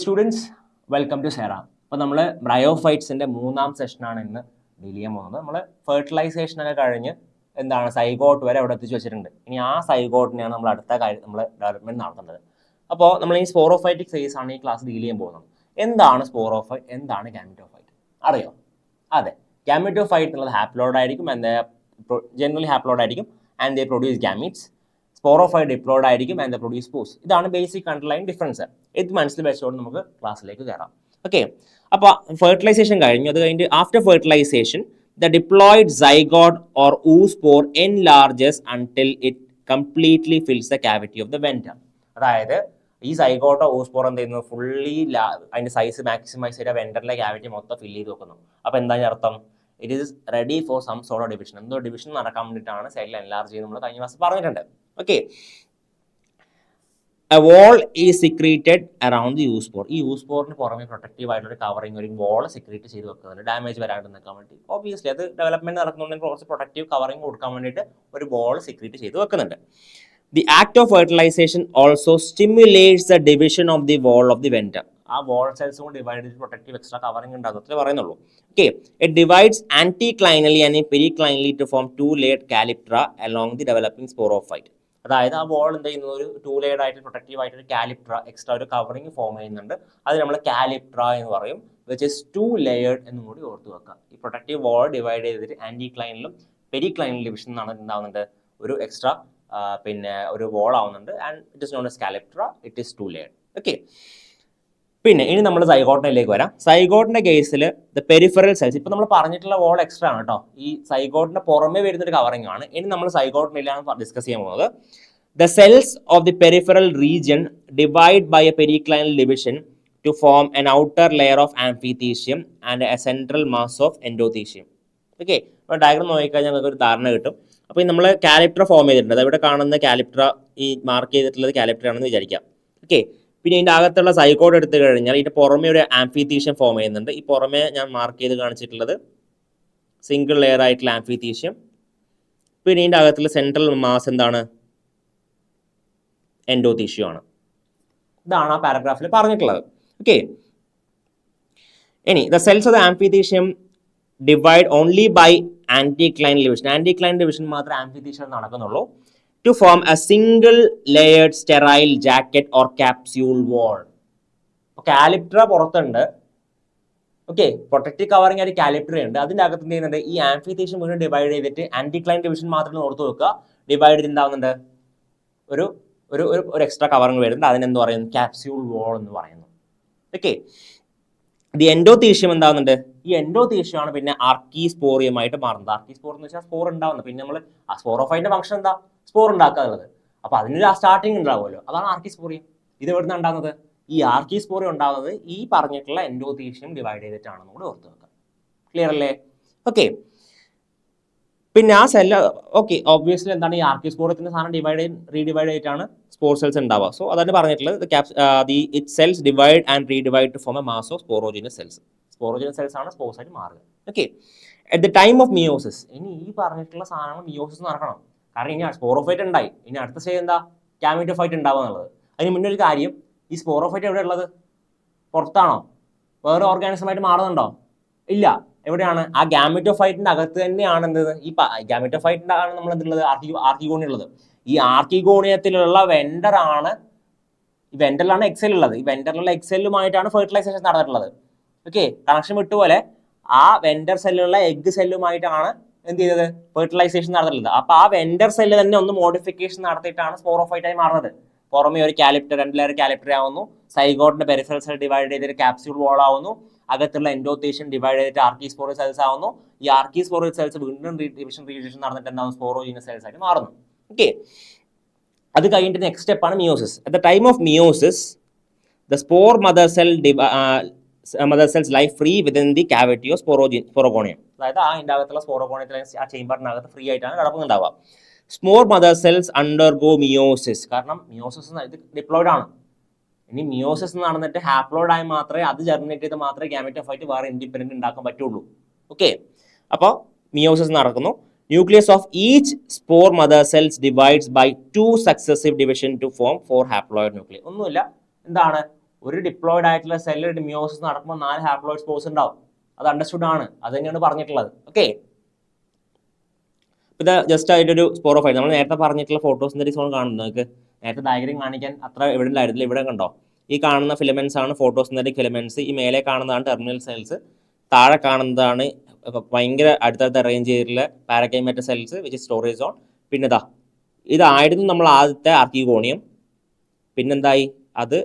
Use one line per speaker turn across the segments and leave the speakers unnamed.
Students, welcome to Cera. അപ്പോൾ നമ്മൾ ബ്രയോഫൈറ്റ്സിൻ്റെ മൂന്നാം സെഷനാണ് ഇന്ന് ഡീൽ ചെയ്യാൻ പോകുന്നത്. നമ്മൾ ഫെർട്ടിലൈസേഷനൊക്കെ കഴിഞ്ഞ് എന്താണ് സൈഗോട്ട് വരെ അവിടെ എത്തിച്ച് വെച്ചിട്ടുണ്ട്. ഇനി ആ സൈഗോട്ടിനെയാണ് നമ്മൾ അടുത്ത കാര്യം നമ്മൾ ഡെവലപ്മെൻറ്റ് നടത്തുന്നത്. അപ്പോൾ നമ്മൾ ഈ സ്പോറോഫൈറ്റിക് ഫേസ് ആണ് ഈ ക്ലാസ് ഡീൽ ചെയ്യാൻ പോകുന്നത്. എന്താണ് സ്പോറോഫൈറ്റ്, എന്താണ് ഗാമറ്റോഫൈറ്റ് അറിയോ? അതെ, ഗാമറ്റോഫൈറ്റ് എന്നുള്ളത് ഹാപ്ലോയിഡ് ആയിരിക്കും, ജനറലി ഹാപ്ലോയിഡ് ആയിരിക്കും, and they produce gametes. Sporophyte diploid ആയിരിക്കും ആൻഡ് ദ പ്രൊഡ്യൂസ് സ്പോർസ്. ഇതാണ് ബേസിക് അണ്ടർലൈൻ ഡിഫറൻസ്. ഇത് മനസ്സിൽ വെച്ചുകൊണ്ട് നമുക്ക് ക്ലാസ്സിലേക്ക് കയറാം. ഓക്കെ, അപ്പോൾ ഫെർട്ടിലൈസേഷൻ കഴിഞ്ഞു. അത് കഴിഞ്ഞിട്ട് after fertilisation the diploid zygote or oospore enlarges until it completely fills the cavity of the venter. അതായത് ഈ സൈഗോട്ടോ oospore എന്ത് ചെയ്യുന്നു, ഫുള്ളി അതിന്റെ സൈസ് മാക്സിമൈസ് ചെയ്ത വെന്ററിലെ ക്യാവിറ്റി മൊത്തം ഫില്ല് ചെയ്ത് വെക്കുന്നു. അപ്പോൾ എന്താണ് അർത്ഥം? It is ready for some sort of division. എന്തോ ഡിവിഷൻ നടക്കാൻ വേണ്ടിയിട്ടാണ് സെൽ എൻലാർജ് ചെയ്യുന്നത്. നമ്മൾ കഴിഞ്ഞ ക്ലാസ് പറഞ്ഞിട്ടുണ്ട്. Okay, a wall is secreted around the oospore. ഈ oosporന് പുറമെ പ്രൊട്ടക്റ്റീവ് ആയിട്ടുള്ള കവറിങ് ഒരു വോൾ സെക്രീറ്റ് ചെയ്ത് വെക്കുന്നുണ്ട്, ഡാമേജ് വരാണ്ട് നിൽക്കാൻ വേണ്ടി. ഒബിയസ്ലി അത് ഡെവലപ്മെന്റ് നടക്കുന്നുണ്ടെങ്കിൽ കുറച്ച് പ്രൊട്ടക്റ്റീവ് കവറിങ് കൊടുക്കാൻ വേണ്ടിയിട്ട് ഒരു വോൾ സെക്രീറ്റ് ചെയ്ത് വെക്കുന്നുണ്ട്. The act of fertilization also stimulates the division of the wall of the venter. ആ വോൾ സെൽസും ഡിവൈഡ് ചെയ്ത് പ്രൊട്ടക്റ്റീവ് എക്സ്ട്രാ കവറിങ് ഉണ്ടാകുന്നത്രേ പറയുന്നുള്ളൂ. Okay, it divides anticlinally and periclinally to form 2 layered calyptra along the developing sporophyte. അതായത് ആ wall എന്ത് ചെയ്യുന്നത്, ഒരു 2 layered ആയിട്ട് പ്രൊട്ടക്റ്റീവ് ആയിട്ട് ഒരു കാലിപ്ട്ര എക്സ്ട്രാ ഒരു കവറിങ് ഫോം ചെയ്യുന്നുണ്ട്. അത് നമ്മൾ കാലിപ്ട്ര എന്ന് പറയും, വിച്ച് ഇസ് 2 layered എന്നും കൂടി ഓർത്ത് വെക്കുക. ഈ പ്രൊട്ടക്റ്റീവ് വോൾ ഡിവൈഡ് ചെയ്തിട്ട് ആന്റിക്ലൈനിലും പെരിക്ലൈനിലും ഡിവിഷൻ എന്നാണ് ഉണ്ടാവുന്നുണ്ട്, ഒരു എക്സ്ട്രാ പിന്നെ ഒരു വോൾ ആവുന്നുണ്ട്. And it is known as calyptra, it is 2 layered. Okay, പിന്നെ ഇനി നമ്മൾ സൈഗോട്ടിലേക്ക് വരാം. സൈഗോട്ടിന്റെ കേസിൽ ദ പെരിഫറൽ സെൽസ്, ഇപ്പൊ നമ്മൾ പറഞ്ഞിട്ടുള്ള വോൾ എക്സ്ട്രാ ആണ് കേട്ടോ, ഈ സൈഗോട്ടിന്റെ പുറമെ വരുന്ന ഒരു കവറിംഗ് ആണ്. ഇനി നമ്മൾ സൈഗോട്ടിനിലാണ് ഡിസ്കസ് ചെയ്യാൻ പോകുന്നത്. The cells of the peripheral region divide by a periclinal division to form an outer layer of amphithecium and a central mass of endothecium. Okay, അപ്പോൾ ഡയഗ്രം നോക്കിക്കഴിഞ്ഞാൽ നമുക്ക് ഒരു ധാരണ കിട്ടും. അപ്പോൾ നമ്മൾ കാലിപ്ട്ര ഫോം ചെയ്തിട്ടുണ്ട്. അത് ഇവിടെ കാണുന്ന കാലിപ്ട്ര, ഈ മാർക്ക് ചെയ്തിട്ടുള്ളത് കാലിപ്ട്ര ആണെന്ന് വിചാരിക്കാം. ഓക്കെ, പിന്നെ ഇതിൻ്റെ അകത്തുള്ള സൈഗോട്ട് എടുത്തു കഴിഞ്ഞാൽ ഇതിൻ്റെ പുറമെ ഒരു ആംഫിതീഷ്യം ഫോം ചെയ്യുന്നുണ്ട്. ഈ പുറമെ ഞാൻ മാർക്ക് ചെയ്ത് കാണിച്ചിട്ടുള്ളത് സിംഗിൾ ലെയർ ആയിട്ടുള്ള ആംഫിതീഷ്യം. പിന്നെ ഇതിൻ്റെ അകത്തുള്ള സെൻട്രൽ മാസ് എന്താണ്, എൻഡോതീഷ്യം ആണ്. ഇതാണ് ആ പാരഗ്രാഫിൽ പറഞ്ഞിട്ടുള്ളത്. ഓക്കെ, ഇനി the cells of the amphithecium divide only by anticlinal division. Anticlinal division മാത്രമേ amphithecium നടക്കുന്നുള്ളൂ. To form a single layered sterile jacket or capsule wall. കാലിപ്ട്ര പുറത്തുണ്ട്. ഓക്കെ, പ്രൊട്ടക്റ്റീവ് കവറിംഗ് ആയിട്ട് കാലിപ്ട്ര ഉണ്ട്. അതിൻ്റെ അകത്ത് എന്ത് ചെയ്യുന്നുണ്ട്, ഈ ആംഫിതീഷ്യം മുഴുവൻ ഡിവൈഡ് ചെയ്തിട്ട് ആന്റിക്ലൈൻ ഡിവിഷൻ മാത്രം ഓർത്ത് വെക്കുക. ഡിവൈഡ് ചെയ്തിട്ടുണ്ടാവുന്നുണ്ട് ഒരു ഒരു ഒരു എക്സ്ട്രാ കവറിംഗ് വരുന്നുണ്ട്. അതിനെന്ത് പറയുന്നു, ക്യാപ്സ്യൂൾ വോൾ എന്ന് പറയുന്നു. ഓക്കെ, ദി എൻഡോതീഷ്യം എന്താവുന്നുണ്ട്, ഈ എൻഡോതീഷ്യമാണ് പിന്നെ ആർക്കിസ്പോറിയമായിട്ട് മാറുന്നത്. ആർക്കിസ്പോർ എന്ന് വെച്ചാൽ സ്പോർ ഉണ്ടാവുന്നത്. പിന്നെ നമ്മൾ ആ സ്പോറോഫൈറ്റിന്റെ ഫംഗ്ഷൻ എന്താ, സ്പോർ ഉണ്ടാക്കുക എന്നുള്ളത്. അപ്പോൾ അതിനൊരു സ്റ്റാർട്ടിങ് ഉണ്ടാവുമല്ലോ, അതാണ് ആർക്കിസ്പോറിയം. ഇത് എവിടുന്ന് ഉണ്ടാകുന്നത്, ഈ ആർക്കിസ്പോറിയം ഉണ്ടാകുന്നത് ഈ പറഞ്ഞിട്ടുള്ള എൻഡോതീഷ്യം ഡിവൈഡ് ചെയ്തിട്ടാണെന്ന് കൂടെ ഓർത്ത് വെക്കുക. ക്ലിയർ അല്ലേ? ഓക്കെ, പിന്നെ ആ സെല്ല്, ഓക്കെ, ഒബ്വിയസ്ലി എന്താണ്, ഈ ആർക്കിസ്പോറിയത്തിന്റെ സാധനം റീഡിവൈഡ് ചെയ്തിട്ടാണ് സ്പോർ സെൽസ് ഉണ്ടാവുക. സോ അതാണ് പറഞ്ഞിട്ടുള്ളത്, it cells divide and redivide to form a mass of sporogenous cells. Sporogenous cells ആണ് സ്പോർസ് ആയിട്ട് മാറുക. Okay, at the time of meiosis, ഇനി ഈ പറഞ്ഞിട്ടുള്ള സാധനങ്ങൾ മിയോസിസ് നടക്കണം. കാരണം ഇനി സ്പോറോഫൈറ്റ് ഉണ്ടായി, ഇനി അടുത്ത സ്റ്റേജ് എന്താ, ഗാമറ്റോഫൈറ്റ് ഉണ്ടാവുക എന്നുള്ളത്. അതിന് മുന്നേ ഒരു കാര്യം, ഈ സ്പോറോഫൈറ്റ് എവിടെ ഉള്ളത്, പുറത്താണോ, വേറെ ഓർഗാനിസമായിട്ട് മാറുന്നുണ്ടോ? ഇല്ല. എവിടെയാണ്, ആ ഗാമറ്റോഫൈറ്റിന്റെ അകത്ത് തന്നെയാണ് എന്ത്, ഈ ഗാമറ്റോഫൈറ്റിന്റെ ആണ് നമ്മൾ എന്തുള്ളത്, ആർക്കിഗോണി ഉള്ളത്. ഈ ആർക്കിഗോണിയത്തിലുള്ള വെൻഡറാണ്, ഈ വെൻഡറിലാണ് എക്സെൽ ഉള്ളത്. ഈ വെൻഡറിലുള്ള എക്സെല്ലുമായിട്ടാണ് ഫെർട്ടിലൈസേഷൻ നടന്നിട്ടുള്ളത്. ഓക്കെ, കണക്ഷൻ വിട്ടുപോലെ ആ വെൻഡർ സെല്ലുള്ള എഗ് സെല്ലുമായിട്ടാണ് എന്ത് ചെയ്തത്, ഫെർട്ടിലൈസേഷൻ നടന്നിട്ടുള്ളത്. അപ്പൊ ആ വെൻഡർ സെല്ല് തന്നെ ഒന്ന് മോഡിഫിക്കേഷൻ നടത്തിയിട്ടാണ് സ്പോറോഫൈറ്റായി മാറുന്നത്. പുറമെ ഒരു കാലിപ്റ്റർ, 2 layer കാലിപ്റ്റർ ആവുന്നു. സൈഗോട്ടിന്റെ പെരിഫറൽ സെൽ ഡിവൈഡ് ചെയ്തിട്ട് ക്യാപ്സ്യൂൾ വോൾ ആവുന്നു. അകത്തുള്ള എൻഡോതീഷ്യം ഡിവൈഡ് ചെയ്തിട്ട് ആർക്കിസ്പോറിയൽ സെൽസ് ആവുന്നു. ഈ ആർക്കിസ്പോറിയൽ സെൽസ് വീണ്ടും ഡിവിഷൻ നടന്നിട്ട് എന്താവും, സ്പോറോജിനസ് സെൽസ് ആയിട്ട് മാറുന്നു. ഓക്കെ, അത് കഴിഞ്ഞിട്ട് നെക്സ്റ്റ് സ്റ്റെപ്പാണ് meiosis. At the time of meiosis the spore mother cells lie free within the cavity of sporogonium. അതായത് ആ ഇതിൻ്റെ അകത്തുള്ള സ്പോറോഗോണിയത്തിലെ ആ ചേമ്പറിനകത്ത് ഫ്രീ ആയിട്ടാണ് കിടക്കുന്നുണ്ടാവുക. Spore mother cells undergo meiosis. കാരണം മിയോസിസ് ഇത് ഡിപ്ലോയിഡ് ആണ്. ഇനി മിയോസിസ് നടന്നിട്ട് ഹാപ്ലോയിഡ് ആയി മാത്രമേ, അത് ജെർമിനേറ്റ് ചെയ്ത് മാത്രമേ ഗാമറ്റോഫൈറ്റ് വേറെ ഇൻഡിപെൻഡന്റ് ഉണ്ടാക്കാൻ പറ്റുള്ളൂ. ഓക്കെ, അപ്പോൾ മിയോസിസ് നടക്കുന്നു. Nucleus of each spore mother cells divides by 2 successive division to form 4 haploid nuclei. ഒന്നുമില്ല, എന്താണ്, ഒരു ഡിപ്ലോയിഡ് ആയിട്ടുള്ള സെല്ലിൽ മിയോസിസ് നടക്കുമ്പോൾ 4 ഹാപ്ലോയിഡ് സ്പോർസ് ഉണ്ടാവും. അത് അണ്ടർസ്റ്റുഡ് ആണ്, അത് തന്നെയാണ് പറഞ്ഞിട്ടുള്ളത്. ഓക്കെ, ഇത് ജസ്റ്റ് ആയിട്ടൊരു സ്പോറോഫൈറ്റ് നമ്മൾ നേരത്തെ പറഞ്ഞിട്ടുള്ള ഫോട്ടോസിന്തറ്റിക് സോൺ കാണുന്നത്. നിങ്ങൾക്ക് നേരത്തെ ഡയഗ്രം കാണിക്കാൻ അത്ര എവിഡൻ്റ് ആയിരുന്നില്ല. ഇവിടെ കണ്ടോ, ഈ കാണുന്ന ഫിലമെന്റ്സ് ആണ് ഫോട്ടോസിന്തറ്റിക് ഫിലമെന്റ്സ്. ഈ മേലെ കാണുന്നതാണ് ടെർമിനൽ സെൽസ്, താഴെ കാണുന്നതാണ് ഭയങ്കര അടുത്തടുത്ത് അറേഞ്ച് ചെയ്തിട്ടുള്ള പാരക്കൈമാറ്റ സെൽസ് വിച്ച് സ്റ്റോറേജ് സോൺ. പിന്നെ ഇതായിരുന്നു നമ്മൾ ആദ്യത്തെ ആർക്കിഗോണിയം. പിന്നെന്തായി, അത്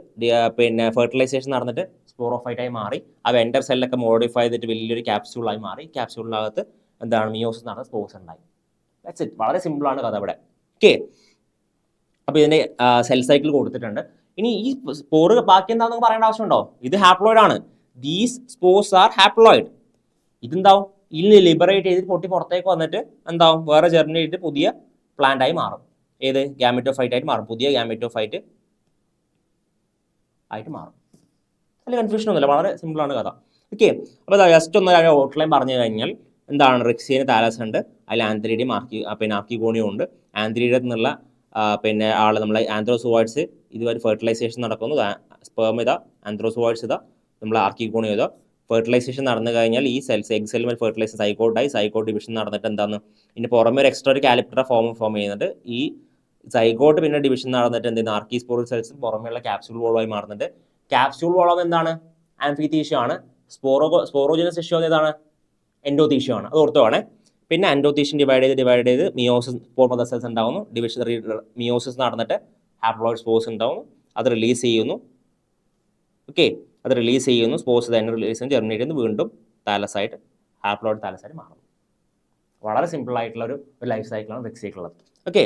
പിന്നെ ഫെർട്ടിലൈസേഷൻ നടന്നിട്ട് സ്പോറോഫൈറ്റായി മാറി. ആ വെൻഡർ സെല്ലൊക്കെ മോഡിഫൈ ചെയ്തിട്ട് വലിയൊരു ക്യാപ്സ്യൂളായി മാറി. ക്യാപ്സ്യൂളിനകത്ത് എന്താണ് മിയോസിസ് നടന്ന സ്പോർസ് ഉണ്ടായി. That's it. വളരെ സിമ്പിളാണ് കഥ ഇവിടെ. ഓക്കെ, അപ്പോൾ ഇതിൻ്റെ സെൽ സൈക്കിൾ കൊടുത്തിട്ടുണ്ട്. ഇനി ഈ സ്പോർ ബാക്കി എന്താണെന്ന് പറയേണ്ട ആവശ്യമുണ്ടോ? ഇത് ഹാപ്ലോയിഡ് ആണ്. These spores are haploid. ഇതെന്താവും, ഇതിൽ ലിബറേറ്റ് ചെയ്ത് പൊട്ടി പുറത്തേക്ക് വന്നിട്ട് എന്താവും, വേറെ ജെർമിനേറ്റ് ചെയ്തിട്ട് പുതിയ പ്ലാന്റ് ആയി മാറും. ഏത് ഗാമറ്റോഫൈറ്റ് ആയിട്ട് മാറും. പുതിയ ഗാമറ്റോഫൈറ്റ് ആയിട്ട് മാറും. അതിൽ കൺഫ്യൂഷൻ ഒന്നുമില്ല, വളരെ സിമ്പിളാണ് കഥ. ഓക്കെ, അപ്പോൾ ജസ്റ്റ് ഒന്ന് ഔട്ട്ലൈൻ പറഞ്ഞു കഴിഞ്ഞാൽ എന്താണ്, റിക്സിന് താലസ് ഉണ്ട്, അതിൽ ആന്ത്രീഡിയം ആർക്കിഗോണിയം ഉണ്ട്. ആന്ത്രീഡിയത്തിൽ നിന്നുള്ള പിന്നെ നമ്മളെ ആന്ത്രോസോയിഡ്സ് ഇതുവരെ ഫെർട്ടിലൈസേഷൻ നടക്കുന്നു. സ്പേം ഇതാ, ആന്ത്രോസോയിഡ്സ് ഇതാ, നമ്മൾ ആർക്കിഗോണിയം ഇതാ. ഫെർട്ടിലൈസേഷൻ നടന്നു കഴിഞ്ഞാൽ ഈ സെൽസ് എഗ് സെല്ലുമേൽ ഫെർട്ടിലൈസേഷൻ സൈക്കോട്ട് ഡിവിഷൻ നടന്നിട്ട് എന്താണ്, ഇതിൻ്റെ പുറമെ ഒരു എക്സ്ട്രാ ഒരു കാലിപ്റ്റർ ഫോം ചെയ്യുന്നുണ്ട്. ഈ സൈക്കോട്ട് പിന്നെ ഡിവിഷൻ നടന്നിട്ട് എന്തെയ്യുന്നു, ആർക്കിസ്പോറൽ സെൽസ് പുറമെയുള്ള ക്യാപ്സ്യൂൾ വോളായി മാറുന്നുണ്ട്. ക്യാപ്സ്യൂൾ വോളം എന്താണ്, ആംഫിതീഷ്യം ആണ്. സ്പോറോജനസ് ടിഷ്യൂ ഏതാണ്, എൻഡോതീഷ്യം ആണ്. അത് ഓർത്തുവാണേ. പിന്നെ എൻഡോതീഷ്യം ഡിവൈഡ് ചെയ്ത് മിയോസിസ് മദർ സെൽസ് ഉണ്ടാവുന്നു. ഡിവിഷൻ മിയോസിസ് നടന്നിട്ട് ഹാപ്ലോയിഡ് സ്പോർസ് ഉണ്ടാവുന്നു. അത് റിലീസ് ചെയ്യുന്നു. ഓക്കെ, അത് റിലീസ് ചെയ്യുന്നു. സ്പോർസ് തന്നെ റിലീസ് ചെയ്യുന്നു, ജെർമിനേറ്റ് ചെയ്യുന്നു, വീണ്ടും താലസായിട്ട് ഹാപ്ലോയിഡ് താലസായിട്ട് മാറുന്നു. വളരെ സിമ്പിൾ ആയിട്ടുള്ള ഒരു ലൈഫ് സൈക്കിളാണ് റിക്സിക്കുള്ളത്. ഓക്കെ,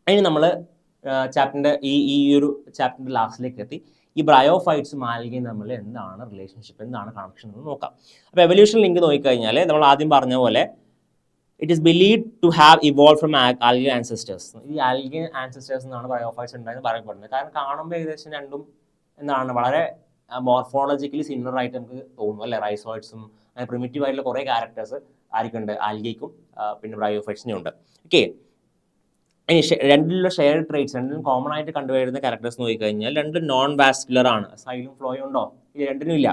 അതിന് നമ്മൾ ചാപ്റ്ററിൻ്റെ ഈ ഒരു ചാപ്റ്ററിൻ്റെ ലാസ്റ്റിലേക്ക് എത്തി. ഈ ബ്രയോഫൈറ്റ്സും ആൽഗയും തമ്മിൽ എന്താണ് റിലേഷൻഷിപ്പ്, എന്താണ് കണക്ഷൻ എന്ന് നോക്കാം. അപ്പോൾ എവല്യൂഷൻ ലിങ്ക് നോക്കിക്കഴിഞ്ഞാൽ നമ്മൾ ആദ്യം പറഞ്ഞ പോലെ it is believed to have evolve from algal ancestors. ഈ ആൽഗൻ ആൻസെസ്റ്റേഴ്സ് എന്നാണ് ബ്രയോഫൈറ്റ്സ് ഉണ്ടായെന്ന് പറയപ്പെടുന്നത്. കാരണം കാണുമ്പോൾ ഏകദേശം രണ്ടും എന്താണ് വളരെ മോർഫോളജിക്കലി സിമിലർ ആയിട്ട് നമുക്ക് തോന്നും അല്ലേ. റൈസോയിഡ്സും അങ്ങനെ പ്രിമിറ്റീവ് ആയിട്ടുള്ള കുറേ ക്യാരക്ടേഴ്സ് ആർക്കുണ്ട്, ആൽഗയ്ക്കും പിന്നെ ബ്രയോഫൈറ്റ്സിനും ഉണ്ട്. ഓക്കെ, ഇനി രണ്ടിലുള്ള ഷെയർഡ് ട്രേറ്റ്സ്, രണ്ടിലും കോമൺ ആയിട്ട് കണ്ടുവരുന്ന ക്യാരക്ടേഴ്സ് നോക്കിക്കഴിഞ്ഞാൽ രണ്ടും നോൺ വാസ്കുലർ ആണ്. സൈലും ഫ്ലോയും ഉണ്ടോ, ഈ രണ്ടിനും ഇല്ല.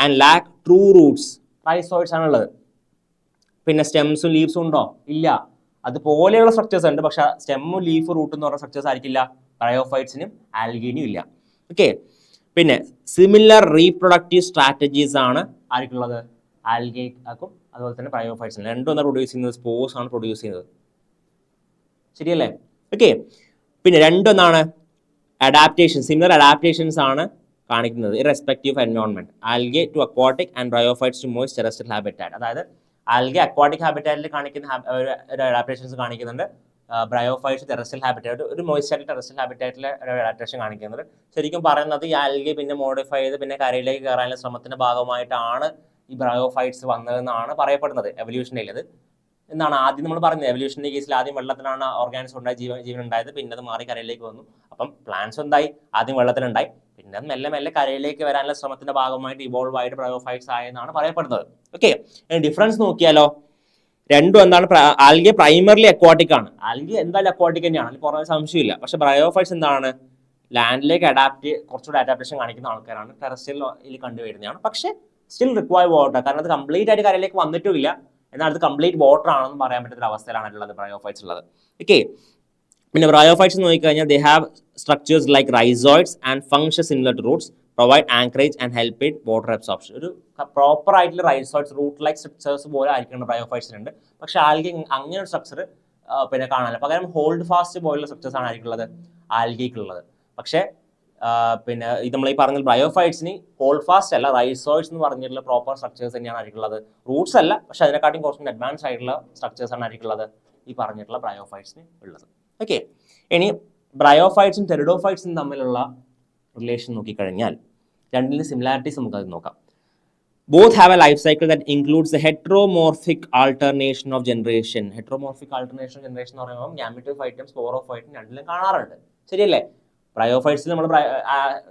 And lack true Roots, rhizoids ആണുള്ളത്. പിന്നെ സ്റ്റെംസും ലീവ്സും ഉണ്ടോ, ഇല്ല. അതുപോലെയുള്ള സ്ട്രക്ചേഴ്സ് ഉണ്ട്, പക്ഷെ സ്റ്റെമ്മും ലീഫ് റൂട്ട് എന്ന് പറഞ്ഞ സ്ട്രക്ചേഴ്സ് ആയിരിക്കില്ല ബ്രയോഫൈറ്റ്സിനും ആൽഗിനും ഇല്ല. ഓക്കെ, പിന്നെ സിമിലർ റീപ്രൊഡക്റ്റീവ് സ്ട്രാറ്റജീസ് ആണ് ആർക്കുള്ളത്, ആൽഗയ്ക്കും അതുപോലെ തന്നെ ബ്രയോഫൈറ്റ്സിനും. രണ്ടും എന്താ പ്രൊഡ്യൂസ് ചെയ്യുന്നത്, സ്പോർസ് ആണ് പ്രൊഡ്യൂസ് ചെയ്യുന്നത്. ശരിയല്ലേ? ഓക്കെ, പിന്നെ രണ്ടൊന്നാണ് അഡാപ്റ്റേഷൻ, സിമിലർ അഡാപ്റ്റേഷൻസ് ആണ് കാണിക്കുന്നത് irrespective environment. Algae to aquatic and bryophytes to moist terrestrial habitat. അതായത് ആൽഗെ അക്വാട്ടിക് ഹാബിറ്റാറ്റിൽ കാണിക്കുന്ന ഒരു അഡാപ്റ്റേഷൻസ് കാണിക്കുന്നുണ്ട്. ബ്രയോഫൈറ്റ്സ് ടെറസ്ട്രിയൽ ഹാബിറ്റാറ്റ്, ഒരു മോയ്സ്റ്റ് ടെറസ്ട്രിയൽ ഹാബിറ്റാറ്റിലെ ഒരു അഡാപ്റ്റേഷൻ കാണിക്കുന്നത്. ശരിക്കും പറയുന്നത് ഈ ആൽഗെ പിന്നെ മോഡിഫൈ ചെയ്ത് പിന്നെ കരയിലേക്ക് കയറാനുള്ള ശ്രമത്തിന്റെ ഭാഗമായിട്ടാണ് ഈ ബ്രയോഫൈറ്റ്സ് വന്നതെന്നാണ് പറയപ്പെടുന്നത് എവല്യൂഷനിൽ. അത് എന്താണ് ആദ്യം നമ്മൾ പറഞ്ഞത്, എവല്യൂഷന്റെ കേസിൽ ആദ്യം വെള്ളത്തിലാണ് ഓർഗാനിസം ഉണ്ടായി, ജീവൻ ഉണ്ടായത്. പിന്നെ അത് മാറി കരയിലേക്ക് വന്നു. അപ്പം പ്ലാന്റ്സ് എന്തായി, ആദ്യം വെള്ളത്തിലുണ്ടായി, പിന്നെ അത് മെല്ലെ മെല്ലെ കരയിലേക്ക് വരാനുള്ള ശ്രമത്തിന്റെ ഭാഗമായിട്ട് ഇവോൾവ് ആയിട്ട് ബ്രയോഫൈറ്റ്സ് ആയെന്നാണ് പറയപ്പെടുന്നത്. ഓക്കെ, ഡിഫറൻസ് നോക്കിയാലോ, രണ്ടും എന്താണ്, ആൽഗെ പ്രൈമർലി അക്വാട്ടിക് ആണ്. ആൽഗെ എന്തായാലും അക്വാട്ടിക് തന്നെയാണ്, അതിൽ കുറേ സംശയമില്ല. പക്ഷെ ബ്രയോഫൈറ്റ്സ് എന്താണ്, ലാൻഡിലേക്ക് കുറച്ചുകൂടി അഡാപ്റ്റേഷൻ കാണിക്കുന്ന ആൾക്കാരാണ്, ടെറസ്ട്രിയലിൽ കണ്ടുവരുന്നതാണ്. പക്ഷെ സ്റ്റിൽ റിക്വയർ വാട്ടർ, കാരണം അത് കംപ്ലീറ്റ് ആയിട്ട് കരയിലേക്ക് വന്നിട്ടുമില്ല, എന്നാൽ അത് കംപ്ലീറ്റ് വാട്ടർ ആണെന്ന് പറയാൻ പറ്റുന്ന അവസ്ഥയിലാണ് ഉള്ളത് ബ്രയോഫൈറ്റ്സ് ഉള്ളത്. ഓക്കെ, പിന്നെ ബ്രയോഫൈറ്റ്സ് നോക്കിക്കഴിഞ്ഞാൽ they have structures like rhizoids and function similar to roots, provide anchorage and help in water absorption. ഒരു പ്രോപ്പർ ആയിട്ടുള്ള റൈസോയിഡ്സ് റൂട്ട് ലൈക്ക് സ്ട്രക്ചേഴ്സ് പോലെ ആയിരിക്കണം ബ്രയോഫൈറ്റ്സിനുണ്ട്. പക്ഷെ ആൽഗെ അങ്ങനെ ഒരു സ്ട്രക്ചർ പിന്നെ കാണാനില്ല. പകരം ഹോൾഡ് ഫാസ്റ്റ് പോലുള്ള സ്ട്രക്ചേഴ്സ് ആണ് ആയിരിക്കുള്ളത് ആൽഗയ്ക്കുള്ളത്. പക്ഷേ പിന്നെ ഇത് നമ്മൾ ഈ പറഞ്ഞ ബ്രയോഫൈറ്റ്സിന് ഹോൾഡ് ഫാസ്റ്റ് അല്ല, റൈസോയിഡ്സ് എന്ന് പറഞ്ഞിട്ടുള്ള പ്രോപ്പർ സ്ട്രക്ചേഴ്സ് തന്നെയാണ് ആയിരിക്കുള്ളത്. റൂട്ട്സ് അല്ല, പക്ഷെ അതിനെക്കാട്ടും കുറച്ചും അഡ്വാൻസ് ആയിട്ടുള്ള സ്ട്രക്ചേഴ്സ് ആണ് ആയിരിക്കുള്ളത് ഈ പറഞ്ഞിട്ടുള്ള ബ്രയോഫൈറ്റ്സിന് ഉള്ളത്. ഓക്കെ, ഇനി ബ്രയോഫൈറ്റ്സും ടെറിഡോഫൈറ്റ്സും തമ്മിലുള്ള റിലേഷൻ നോക്കിക്കഴിഞ്ഞാൽ രണ്ടിൻ്റെ സിമിലാരിറ്റീസ് നമുക്ക് അത് നോക്കാം. Both have a life cycle that includes a heteromorphic alternation of generation. Heteromorphic alternation of generation എന്ന് പറയുമ്പോൾ ഗാമറ്റോഫൈറ്റും സ്പോറോഫൈറ്റും രണ്ടിലും കാണാറുണ്ട്. ശരിയല്ലേ? ബ്രയോഫൈറ്റ്സിൽ നമ്മൾ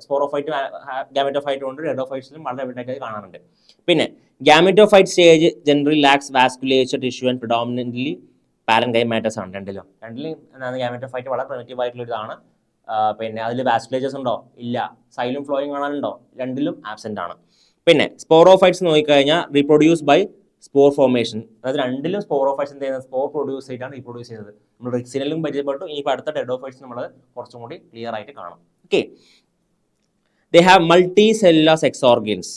സ്പോറോഫൈറ്റും ഗാമറ്റോഫൈറ്റും ഉണ്ട്, ടെറിഡോഫൈറ്റ്സിലും വളരെ എവിടെയൊക്കെ കാണാറുണ്ട്. പിന്നെ gametophyte stage generally lakhs vasculature tissue and predominantly പാരൻകൈമാറ്റസ് ആണ്. രണ്ടിലും എന്താണ് ഗാമറ്റോഫൈറ്റ് വളരെ പ്രിമിറ്റീവ് ആയിട്ടുള്ള ഇതാണ്. പിന്നെ അതിൽ വാസ്കുലേച്ചേഴ്സ് ഉണ്ടോ? ഇല്ല. സൈലും ഫ്ലോയും കാണാനുണ്ടോ? രണ്ടിലും ആബ്സെന്റ് ആണ്. പിന്നെ സ്പോറോഫൈറ്റ്സ് നോക്കിക്കഴിഞ്ഞാൽ റീപ്രൊഡ്യൂസ് ബൈ സ്പോർ ഫോർമേഷൻ, അതായത് രണ്ടിലും സ്പോറോഫൈറ്റ്സ് എന്ത് ചെയ്യുന്നത്? സ്പോർ പ്രൊഡ്യൂസ് ചെയ്തിട്ടാണ് റീപ്രൊഡ്യൂസ് ചെയ്യുന്നത്. നമ്മൾ റിക്സിനിലും പരിചയപ്പെട്ടു. ഇനിയിപ്പോൾ അടുത്ത ടെഡോഫൈറ്റ്സ് നമ്മൾ കുറച്ചും കൂടി ക്ലിയർ ആയിട്ട് കാണാം. Okay, they have multi cellular sex organs.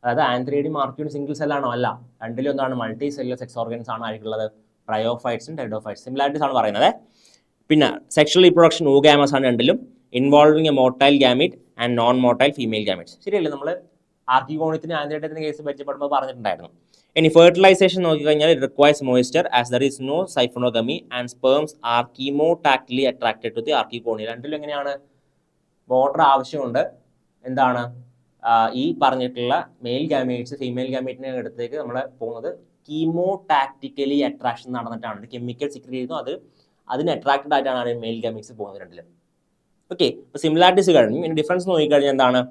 അതായത് ആന്ത്രിയോയിഡും ആർക്കിയോയിഡും സിംഗിൾ സെല്ലാണോ? അല്ല, രണ്ടിലും എന്താണ്? മൾട്ടി സെല്ലുലാർ സെക്സ് ഓർഗൻസ് ആണ് ആയിട്ടുള്ളത്. ബ്രയോഫൈറ്റ്സും ടെഡോഫൈറ്റ്സ്. സിമിലാരിറ്റീസ് ആണ് പറയുന്നത്. പിന്നെ സെക്ഷൽ റീപ്രൊഡക്ഷൻ oogamous ആണ് രണ്ടിലും, involving A motile gamete and non motile female gametes. ശരിയല്ലേ? നമ്മൾ ആർക്കിഗോണിയത്തിന് ആന്ത്രിയോയിഡത്തിന് കേസ് പരിചയപ്പെടുമ്പോൾ പറഞ്ഞിട്ടുണ്ടായിരുന്നു. ഇനി ഫെർട്ടിലൈസേഷൻ നോക്കിക്കഴിഞ്ഞാൽ it requires moisture as there is no siphonogamy and sperms are chemotactically attracted to the archegonia. രണ്ടിലും എങ്ങനെയാണ്? വാട്ടർ ആവശ്യമുണ്ട്. എന്താണ് ഈ പറഞ്ഞിട്ടുള്ള മെയിൽ ഗാമേറ്റ്സ് ഫീമെയിൽ ഗാമേറ്റിന്റെ അടുത്തേക്ക് നമ്മൾ പോകുന്നത് കീമോടാക്ടിക്കലി അട്രാക്ഷൻ നടന്നിട്ടാണ്. കെമിക്കൽ സിക്രീറ്റ് ചെയ്യുന്നു, അത് അതിന് അട്രാക്റ്റഡ് ആയിട്ടാണ് മെയിൽ ഗാമേറ്റ്സ് പോകുന്നത് രണ്ടിലും. ഓക്കെ, അപ്പോൾ സിമിലാരിറ്റീസ് കഴിഞ്ഞു. ഇനി ഡിഫറൻസ് നോക്കിക്കഴിഞ്ഞാൽ എന്താണ്?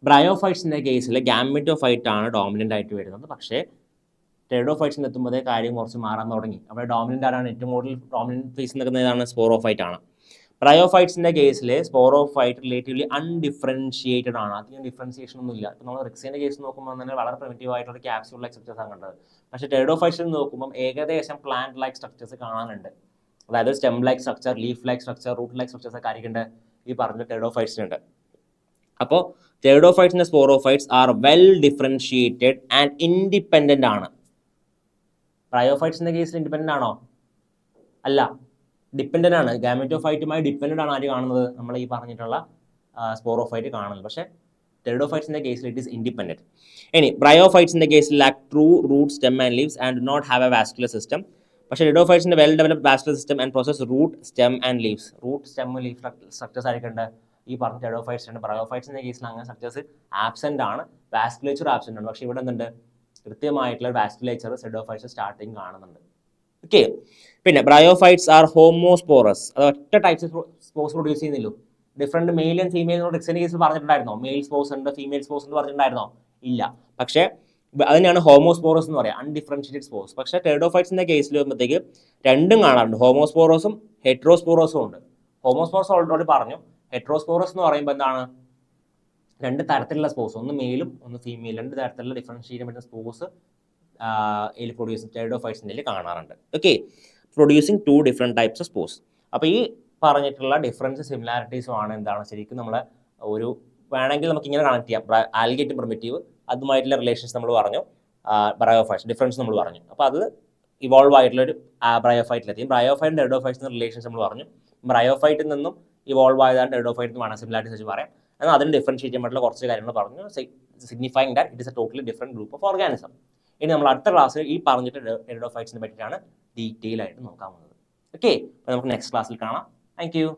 ബ്രയോഫൈറ്റ്സിന്റെ കേസിൽ ഗാമറ്റോഫൈറ്റ് ആണ് ഡോമിനന്റ് ആയിട്ട് വരുന്നത്. പക്ഷേ ടെഡോഫൈറ്റ്സിന് എത്തുമ്പോഴേ കാര്യം കുറച്ച് മാറാൻ തുടങ്ങി. അവിടെ ഡോമിനന്റ് ആരാണ്? ഏറ്റവും കൂടുതൽ ഡോമിനന്റ് ഫേസ് നിൽക്കുന്നതാണ് സ്പോറോഫൈറ്റ് ആണ്. ബ്രയോഫൈറ്റ്സിന്റെ കേസിൽ സ്പോറോഫൈറ്റ് റിലേറ്റീവ്ലി അൺഡിഫറൻഷിയേറ്റഡ് ആണ്. അധികം ഡിഫറൻഷിയേഷൻ ഒന്നും ഇല്ല. ഇപ്പോൾ നമ്മൾ റിക്സിന്റെ കേസ് നോക്കുമ്പോൾ തന്നെ വളരെ പ്രിമിറ്റീവ് ആയിട്ടുള്ള ക്യാപ്സ്യൂൾ ലൈക്ക് സ്ട്രക്ചേഴ്സ് ആണ് കണ്ടത്. പക്ഷേ ടെഡോഫൈറ്റ്സിൽ നോക്കുമ്പോൾ ഏകദേശം പ്ലാന്റ് ലൈക്ക് സ്ട്രക്ചേഴ്സ് കാണാനുണ്ട്. അതായത് stem like structure, leaf like structure, root like structures ഒക്കെ ആയിരിക്കേണ്ട ഈ പറഞ്ഞ ടെഡോഫൈറ്റ്സിനുണ്ട്. അപ്പോൾ ടെഡോഫൈറ്റ്സിന്റെ sporophytes are well differentiated and independent ആണ്. ബ്രയോഫൈറ്റ്സിന്റെ കേസിൽ ഇൻഡിപെൻഡന്റ് ആണോ? അല്ല, ഡിപ്പെൻഡന്റ് ആണ്. ഗാമറ്റോഫൈറ്റുമായി ഡിപ്പെൻഡന്റ് ആണ് ആര് കാണുന്നത്? നമ്മൾ ഈ പറഞ്ഞിട്ടുള്ള സ്പോറോഫൈറ്റ് കാണുന്നത്. പക്ഷേ ടെഡോഫൈറ്റ്സിന്റെ കേസിൽ ഇറ്റ് ഈസ് ഇൻഡിപെൻഡന്റ്. ഇനി ബ്രയോഫൈറ്റ്സിന്റെ കേസിൽ lack true root, stem and leaves and do not have a vascular system. പക്ഷേ ടെഡോഫൈറ്റ്സിന്റെ well developed vascular system and possess root, stem and leaves. Root, stem, leaf structures ആയിരിക്കേണ്ട ഈ പറഞ്ഞ ടെഡോഫൈറ്റ്സ് ഉണ്ട്. ബ്രയോഫൈറ്റ്സിന്റെ കേസിൽ അങ്ങനെ സ്ട്രക്ചേഴ്സ് ആബ്സെന്റ് ആണ്, വാസ്കുലേച്ചർ ആബ്സെന്റ് ആണ്. പക്ഷേ ഇവിടെ എന്തുണ്ട്? കൃത്യമായിട്ടുള്ള വാസ്കുലേച്ചർ ടെഡോഫൈറ്റ്സ് സ്റ്റാർട്ടിങ് കാണുന്നുണ്ട്. ഓക്കെ, പിന്നെ ബ്രയോഫൈറ്റ്സ് ആർ ഹോമോസ്പോറസ്. അത് ഒറ്റ ടൈപ്സ് സ്പോർസ് പ്രൊഡ്യൂസ് ചെയ്യുന്നില്ലോ. ഡിഫറെന്റ് മെയിൽ ആൻഡ് ഫീമെയിൽ റിക്സിന്റെ കേസിൽ പറഞ്ഞിട്ടുണ്ടായിരുന്നോ? മെയിൽ സ്പോർസ് ഉണ്ട്, ഫീമെയിൽ സ്പോർസ് ഉണ്ട് പറഞ്ഞിട്ടുണ്ടായിരുന്നോ? ഇല്ല. പക്ഷേ അതിനാണ് ഹോമോസ്പോറസ് എന്ന് പറയുക, അൺഡിഫറൻഷിയേറ്റഡ് സ്പോർസ്. പക്ഷേ ടെഡോഫൈറ്റ്സിന്റെ കേസിൽ വരുമ്പോഴത്തേക്ക് രണ്ടും കാണാറുണ്ട്. ഹോമോസ്പോറോസും ഹെട്രോസ്പോറോസും ഉണ്ട്. ഹോമോസ്പോറസ് ഓൾറെഡി പറഞ്ഞു. ഹെട്രോസ്പോറസ് എന്ന് പറയുമ്പോൾ എന്താണ്? രണ്ട് തരത്തിലുള്ള സ്പോർസ്, ഒന്ന് മെയിലും ഒന്ന് ഫീമെയിലും, രണ്ട് തരത്തിലുള്ള ഡിഫറൻഷിയേറ്റ് പറ്റുന്ന സ്പോർസ് പ്രൊഡ്യൂസ് ടെഡോഫൈറ്റ്സിൻ്റെ കാണാറുണ്ട്. Okay, producing 2 different types of spores. അപ്പോൾ ഈ പറഞ്ഞിട്ടുള്ള ഡിഫറൻസ് സിമിലാരിറ്റീസും ആണ് എന്താണ് ശരിക്കും നമ്മളെ ഒരു വേണമെങ്കിൽ നമുക്ക് ഇങ്ങനെ കണക്ട് ചെയ്യാം. ആൽഗേറ്റും പ്രിമിറ്റീവ് അതുമായിട്ടുള്ള റിലേഷൻസ് നമ്മൾ പറഞ്ഞു, ബ്രയോഫൈറ്റ്സ് ഡിഫറൻസ് നമ്മൾ പറഞ്ഞു. അപ്പോൾ അത് ഇവോൾവ് ആയിട്ടുള്ളൊരു ബ്രയോഫൈറ്റിലെത്തി. ബ്രയോഫൈറ്റും ടെഡോഫൈറ്റ്സിൻ്റെ റിലേഷൻസ് നമ്മൾ പറഞ്ഞു. ബ്രയോഫൈറ്റിൽ നിന്നും ഇവോൾവ് ആയതാണ് ടെഡോഫൈറ്റ് എന്ന് വേണം സിമിലാരിറ്റീസ് വെച്ച് പറയാം. എന്നാൽ അതിന് ഡിഫറൻഷിയേറ്റ് ചെയ്യാൻ പറ്റുള്ള കുറച്ച് കാര്യങ്ങൾ പറഞ്ഞു, signifying that it is A totally different group of organism. ഇനി നമ്മൾ അടുത്ത ക്ലാസ്സിൽ ഈ പറഞ്ഞിട്ട് ടെഡോഫൈറ്റ്സിനെ പറ്റിയിട്ടാണ് ഡീറ്റെയിൽ ആയിട്ട് നോക്കാൻ പോകുന്നത്. ഓക്കെ, അപ്പോൾ നമുക്ക് നെക്സ്റ്റ് ക്ലാസ്സിൽ കാണാം. Thank you.